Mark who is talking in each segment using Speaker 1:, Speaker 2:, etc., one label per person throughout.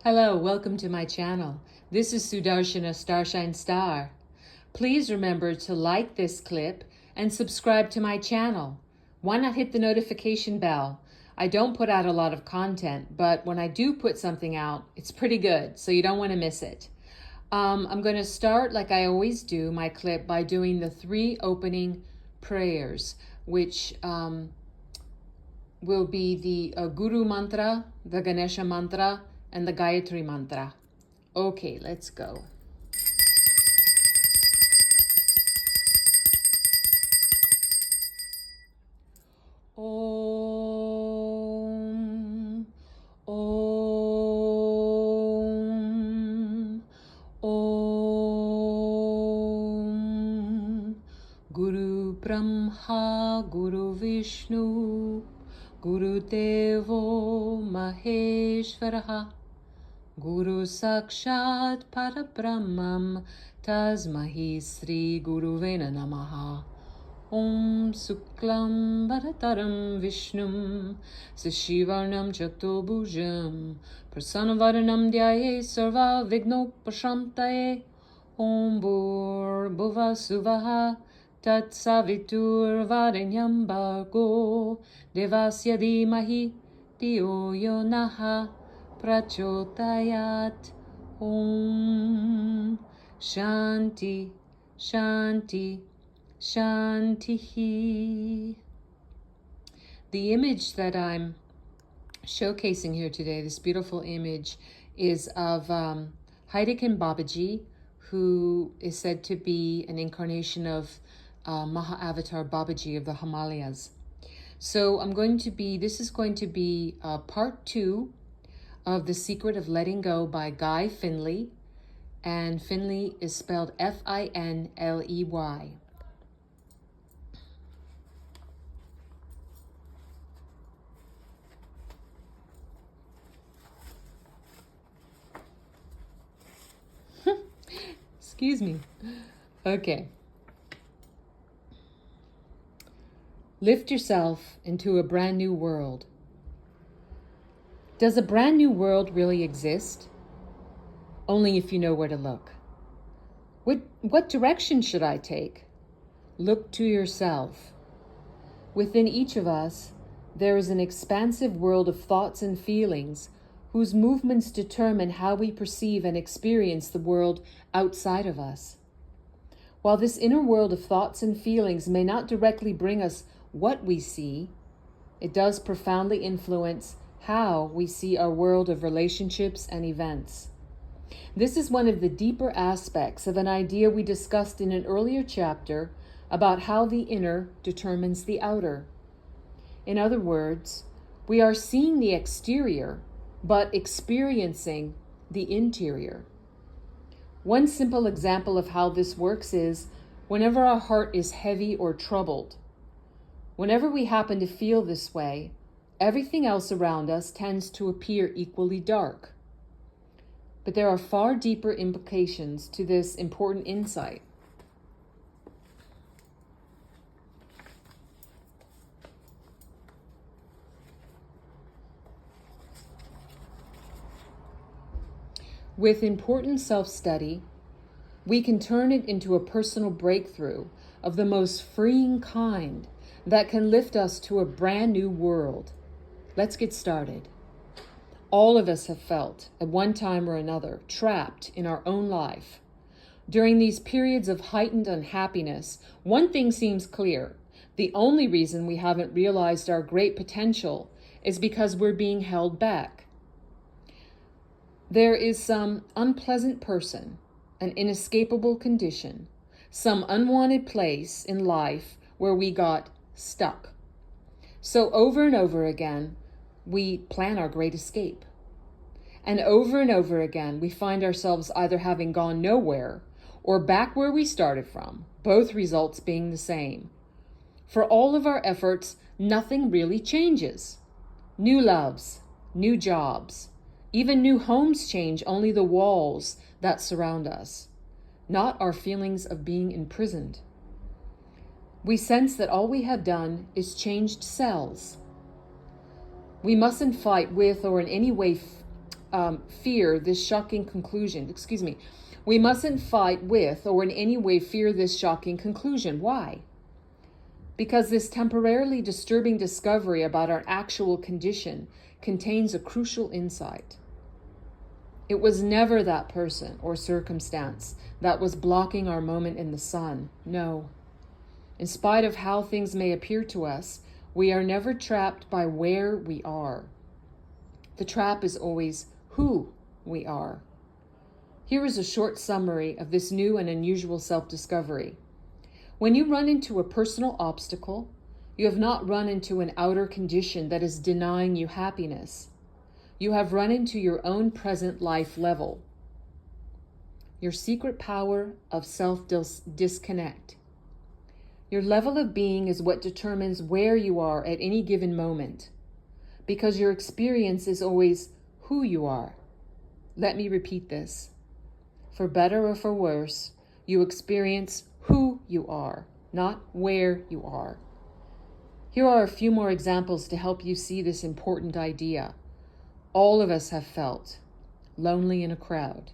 Speaker 1: Hello, welcome to my channel. This is Sudarshana Starshine Star. Please remember to like this clip and subscribe to my channel. Why not hit the notification bell? I don't put out a lot of content, but when I do put something out, it's pretty good, so you don't want to miss it. I'm going to start, like I always do, my clip by doing the 3 opening prayers, which will be the Guru Mantra, the Ganesha Mantra, and the Gayatri Mantra. Okay, let's go. Om, Om, Om. Guru Brahma, Guru Vishnu, Guru Devo Maheshwaraha, Guru Sakshat Parabrahmam, Tasmahi Sri Guruvena Namaha. Om Suklam Bharataram Vishnum Sashivarnam Chaktobhujam Prasanavaranam Dhyaye Sarva Vignopashantaye. Om Bhur Bhuva Suvaha Tat Savitur Varenyam Bhargo Devasya Dhimahi Dhiyo Yo Naha Prachodayat. Om Shanti Shanti Shantihi. The image that I'm showcasing here today, this beautiful image, is of Heidekin Babaji, who is said to be an incarnation of Maha-Avatar Babaji of the Himalayas. So this is going to be part 2 of The Secret of Letting Go by Guy Finley, and Finley is spelled Finley. Excuse me. Okay. Lift yourself into a brand new world. Does a brand new world really exist? Only if you know where to look. What direction should I take? Look to yourself. Within each of us, there is an expansive world of thoughts and feelings whose movements determine how we perceive and experience the world outside of us. While this inner world of thoughts and feelings may not directly bring us what we see, it does profoundly influence how we see our world of relationships and events. This is one of the deeper aspects of an idea we discussed in an earlier chapter about how the inner determines the outer. In other words, we are seeing the exterior, but experiencing the interior. One simple example of how this works is whenever our heart is heavy or troubled. Whenever we happen to feel this way, everything else around us tends to appear equally dark. But there are far deeper implications to this important insight. With important self-study, we can turn it into a personal breakthrough of the most freeing kind that can lift us to a brand new world. Let's get started. All of us have felt, at one time or another, trapped in our own life. During these periods of heightened unhappiness, one thing seems clear. The only reason we haven't realized our great potential is because we're being held back. There is some unpleasant person, an inescapable condition, some unwanted place in life where we got stuck. So over and over again, we plan our great escape. And over again, we find ourselves either having gone nowhere or back where we started from, both results being the same. For all of our efforts, nothing really changes. New loves, new jobs, even new homes change only the walls that surround us, not our feelings of being imprisoned. We sense that all we have done is changed cells. We mustn't fight with or in any way fear this shocking conclusion. We mustn't fight with or in any way fear this shocking conclusion. Why? Because this temporarily disturbing discovery about our actual condition contains a crucial insight. It was never that person or circumstance that was blocking our moment in the sun. No. In spite of how things may appear to us, we are never trapped by where we are. The trap is always who we are. Here is a short summary of this new and unusual self-discovery. When you run into a personal obstacle, you have not run into an outer condition that is denying you happiness. You have run into your own present life level. Your secret power of self-disconnect. Your level of being is what determines where you are at any given moment, because your experience is always who you are. Let me repeat this. For better or for worse, you experience who you are, not where you are. Here are a few more examples to help you see this important idea. All of us have felt lonely in a crowd,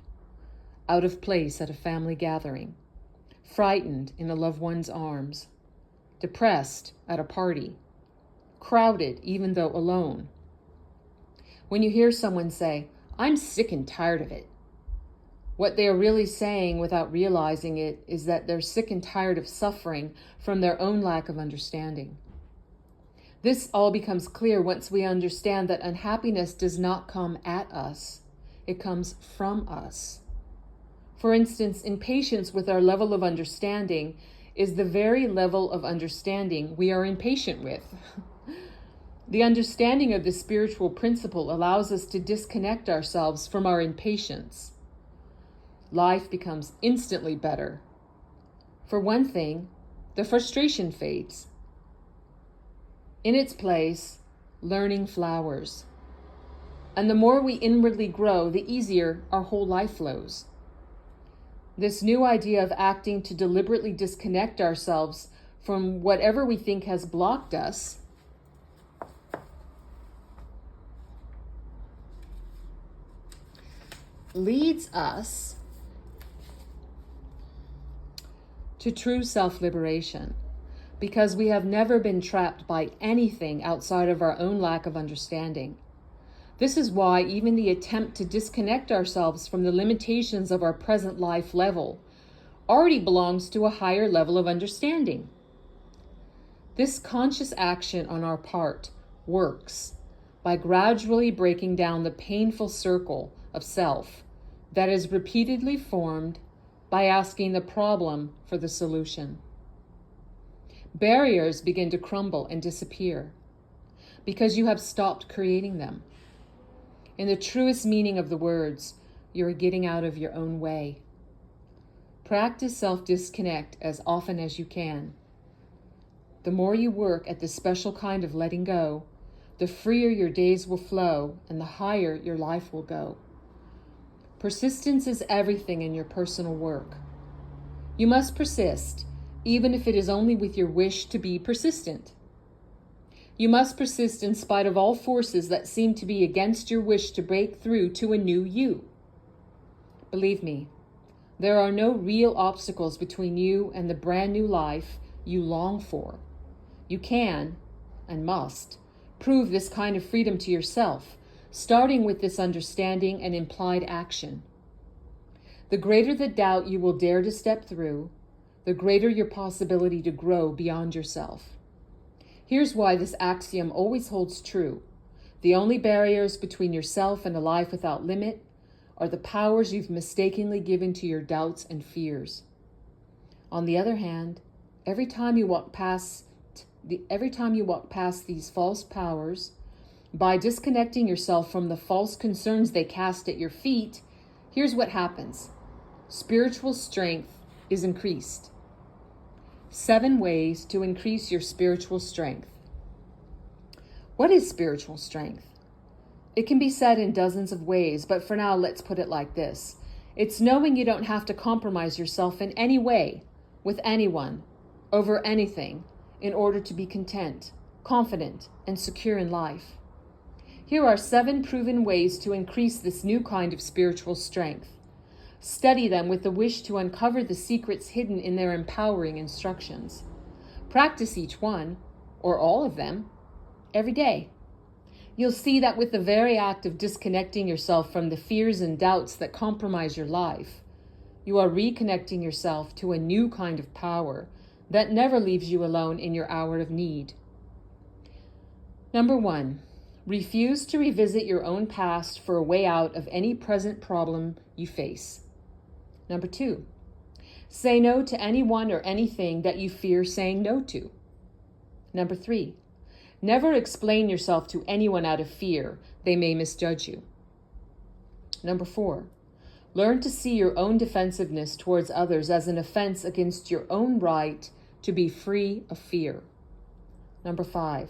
Speaker 1: out of place at a family gathering, frightened in a loved one's arms, depressed at a party, crowded even though alone. When you hear someone say, "I'm sick and tired of it," what they are really saying without realizing it is that they're sick and tired of suffering from their own lack of understanding. This all becomes clear once we understand that unhappiness does not come at us, it comes from us. For instance, impatience with our level of understanding is the very level of understanding we are impatient with. The understanding of this spiritual principle allows us to disconnect ourselves from our impatience. Life becomes instantly better. For one thing, the frustration fades. In its place, learning flowers. And the more we inwardly grow, the easier our whole life flows. This new idea of acting to deliberately disconnect ourselves from whatever we think has blocked us leads us to true self-liberation, because we have never been trapped by anything outside of our own lack of understanding. This is why even the attempt to disconnect ourselves from the limitations of our present life level already belongs to a higher level of understanding. This conscious action on our part works by gradually breaking down the painful circle of self that is repeatedly formed by asking the problem for the solution. Barriers begin to crumble and disappear because you have stopped creating them. In the truest meaning of the words, you are getting out of your own way. Practice self-disconnect as often as you can. The more you work at this special kind of letting go, the freer your days will flow and the higher your life will go. Persistence is everything in your personal work. You must persist, even if it is only with your wish to be persistent. You must persist in spite of all forces that seem to be against your wish to break through to a new you. Believe me, there are no real obstacles between you and the brand new life you long for. You can, and must, prove this kind of freedom to yourself, starting with this understanding and implied action. The greater the doubt you will dare to step through, the greater your possibility to grow beyond yourself. Here's why this axiom always holds true. The only barriers between yourself and a life without limit are the powers you've mistakenly given to your doubts and fears. On the other hand, every time you walk past these false powers, by disconnecting yourself from the false concerns they cast at your feet, here's what happens. Spiritual strength is increased. 7 ways to increase your spiritual strength. What is spiritual strength? It can be said in dozens of ways, but for now, let's put it like this. It's knowing you don't have to compromise yourself in any way, with anyone, over anything, in order to be content, confident, and secure in life. Here are 7 proven ways to increase this new kind of spiritual strength. Study them with the wish to uncover the secrets hidden in their empowering instructions. Practice each one, or all of them, every day. You'll see that with the very act of disconnecting yourself from the fears and doubts that compromise your life, you are reconnecting yourself to a new kind of power that never leaves you alone in your hour of need. Number 1, refuse to revisit your own past for a way out of any present problem you face. Number 2, say no to anyone or anything that you fear saying no to. Number 3, never explain yourself to anyone out of fear they may misjudge you. Number 4, learn to see your own defensiveness towards others as an offense against your own right to be free of fear. Number 5,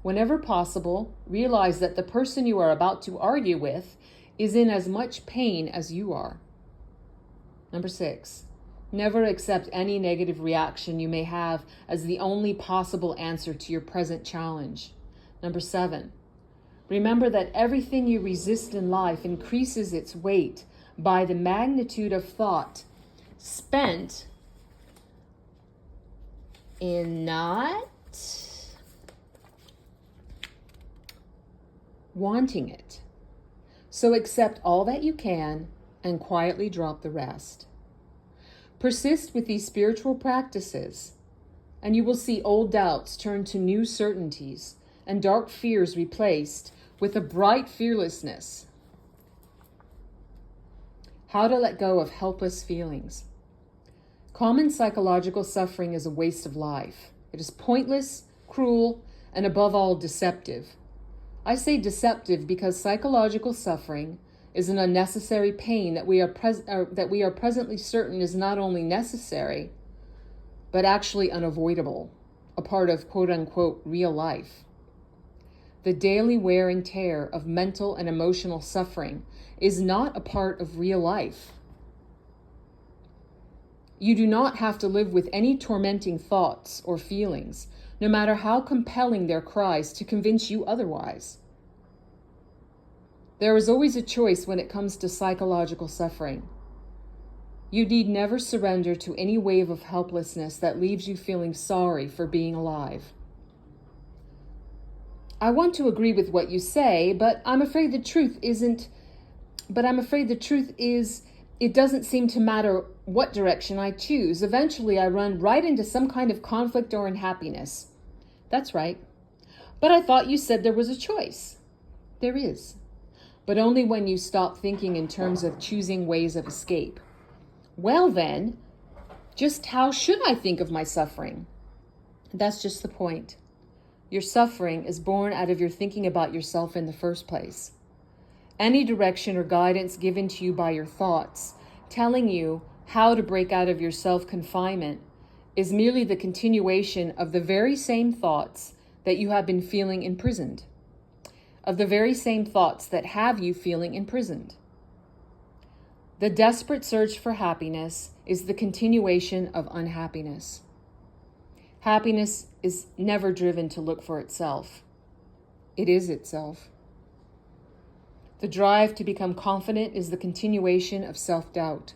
Speaker 1: whenever possible, realize that the person you are about to argue with is in as much pain as you are. Number 6, never accept any negative reaction you may have as the only possible answer to your present challenge. Number 7, remember that everything you resist in life increases its weight by the magnitude of thought spent in not wanting it. So accept all that you can and quietly drop the rest. Persist with these spiritual practices, and you will see old doubts turn to new certainties and dark fears replaced with a bright fearlessness. How to let go of helpless feelings. Common psychological suffering is a waste of life. It is pointless, cruel, and above all, deceptive. I say deceptive because psychological suffering is an unnecessary pain that we are presently certain is not only necessary, but actually unavoidable, a part of quote-unquote real life. The daily wear and tear of mental and emotional suffering is not a part of real life. You do not have to live with any tormenting thoughts or feelings, no matter how compelling their cries to convince you otherwise. There is always a choice when it comes to psychological suffering. You need never surrender to any wave of helplessness that leaves you feeling sorry for being alive. I want to agree with what you say, but I'm afraid the truth is, it doesn't seem to matter what direction I choose. Eventually, I run right into some kind of conflict or unhappiness. That's right. But I thought you said there was a choice. There is. But only when you stop thinking in terms of choosing ways of escape. Well then, just how should I think of my suffering? That's just the point. Your suffering is born out of your thinking about yourself in the first place. Any direction or guidance given to you by your thoughts, telling you how to break out of your self-confinement, is merely the continuation of the very same thoughts that you have been feeling imprisoned. Of the very same thoughts that have you feeling imprisoned. The desperate search for happiness is the continuation of unhappiness. Happiness is never driven to look for itself. It is itself. The drive to become confident is the continuation of self-doubt.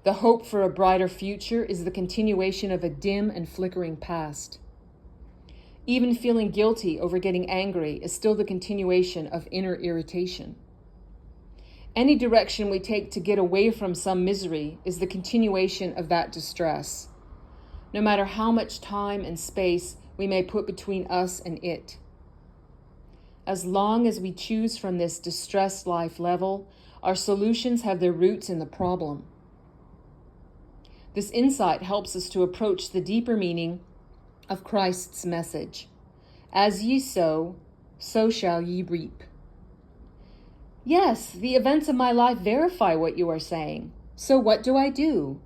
Speaker 1: The hope for a brighter future is the continuation of a dim and flickering past. Even feeling guilty over getting angry is still the continuation of inner irritation. Any direction we take to get away from some misery is the continuation of that distress, no matter how much time and space we may put between us and it. As long as we choose from this distressed life level, our solutions have their roots in the problem. This insight helps us to approach the deeper meaning of Christ's message. As ye sow, so shall ye reap. Yes, the events of my life verify what you are saying. So what do I do?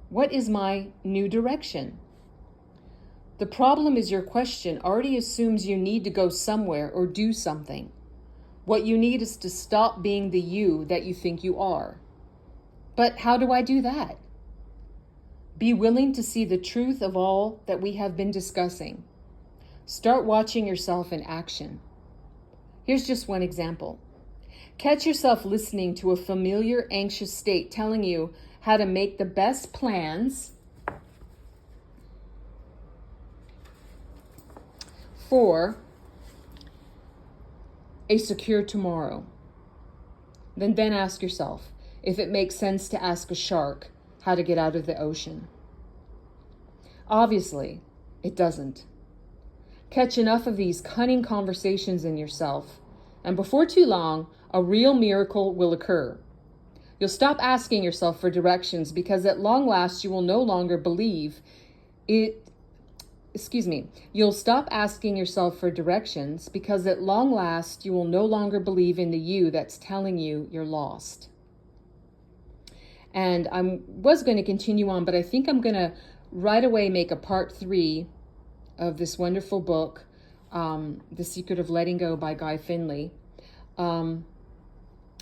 Speaker 1: What is my new direction? The problem is your question already assumes you need to go somewhere or do something. What you need is to stop being the you that you think you are. But how do I do that? Be willing to see the truth of all that we have been discussing. Start watching yourself in action. Here's just one example. Catch yourself listening to a familiar anxious state telling you how to make the best plans for a secure tomorrow. Then ask yourself if it makes sense to ask a shark how to get out of the ocean. Obviously, it doesn't. Catch enough of these cunning conversations in yourself, and before too long, a real miracle will occur. You'll stop asking yourself for directions because at long last you will no longer believe it. You'll stop asking yourself for directions because at long last you will no longer believe in the you that's telling you you're lost. And I was going to continue on, but I think I'm going to right away make a part 3 of this wonderful book, The Secret of Letting Go by Guy Finley. And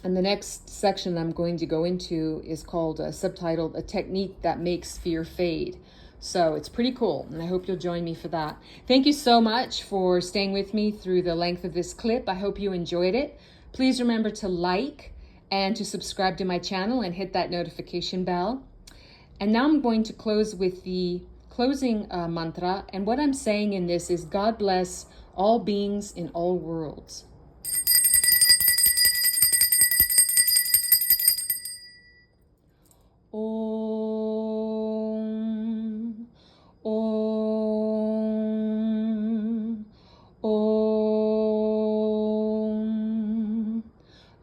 Speaker 1: the next section I'm going to go into is called, subtitled, A Technique That Makes Fear Fade. So it's pretty cool, and I hope you'll join me for that. Thank you so much for staying with me through the length of this clip. I hope you enjoyed it. Please remember to like and to subscribe to my channel and hit that notification bell. And now I'm going to close with the closing mantra. And what I'm saying in this is, God bless all beings in all worlds. Om, Om, Om.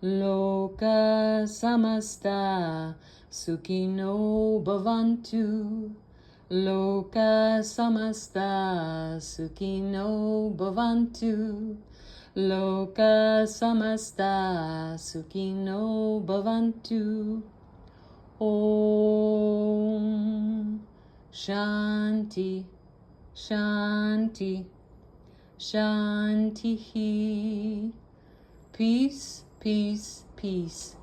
Speaker 1: Loka samasta sukhino bhavantu. Loka samasta sukhino bhavantu. Loka samasta sukhino bhavantu. Om Shanti, Shanti, Shanti. Peace, peace, peace.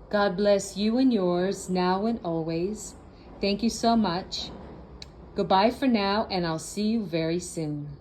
Speaker 1: God bless you and yours now and always. Thank you so much. Goodbye for now, and I'll see you very soon.